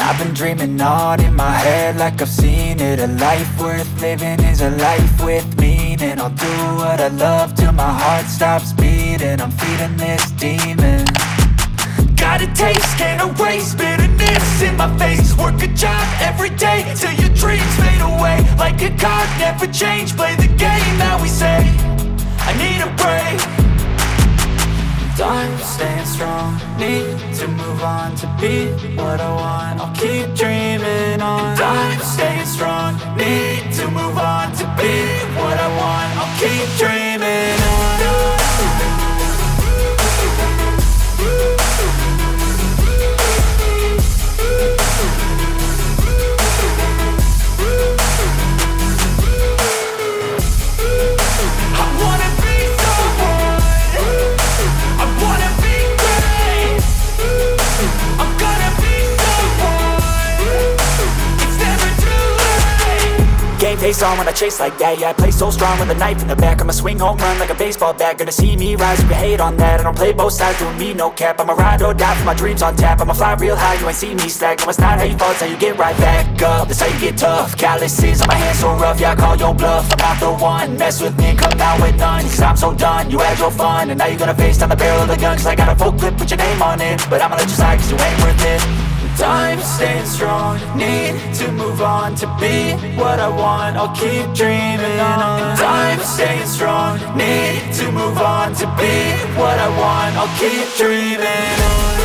I've been dreaming on in my head like I've seen it. A life worth living is a life with meaning. I'll do what I love till my heart stops beating. I'm feeding this demon. Got a taste, can't erase bitterness in my face. Work a job every day till your dreams fade away. Like a card, never change, play the game that we say. I need a break. I'm staying strong, need to move on to be what I want. I'll keep dreaming on. I'm staying strong, need to move on to be what I want. I'll keep dreaming on. Game face on when I chase like that. Yeah, I play so strong with a knife in the back. I'ma swing home run like a baseball bat. Gonna see me rise if you hate on that. I don't play both sides, doing me no cap. I'ma ride or die for my dreams on tap. I'ma fly real high, you ain't see me slack. No, it's not how you fall, it's how you get right back up. That's how you get tough. Calluses on my hands so rough, yeah, I call your bluff. I'm not the one, mess with me and come out with none. Cause I'm so done, you had your fun. And now you're gonna face down the barrel of the gun. Cause I got a full clip, put your name on it. But I'ma let you slide cause you ain't worth it. I'm staying strong, need to move on to be what I want. I'll keep dreaming on. I'm staying strong, need to move on to be what I want. I'll keep dreaming on.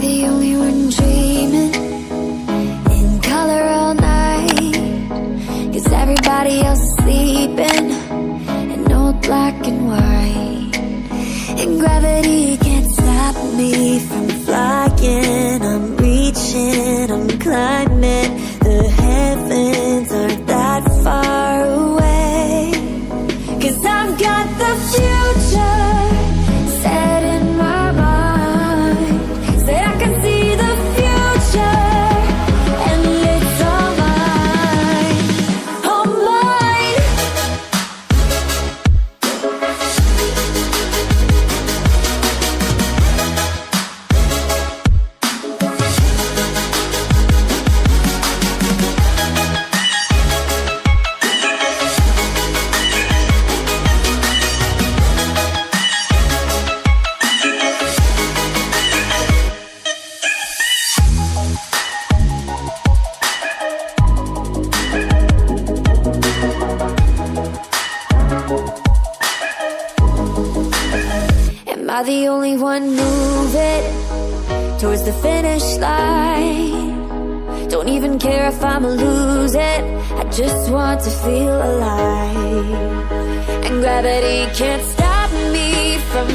The only one dreaming in color all night, cause everybody else is sleeping in old black and white. And gravity can't stop me from flying. I'm reaching, I'm climbing. The heavens aren't that far away, cause I've got the future set in my mind. Am I the only one moving towards the finish line? Don't even care if I'ma lose it, I just want to feel alive. And gravity can't stop me from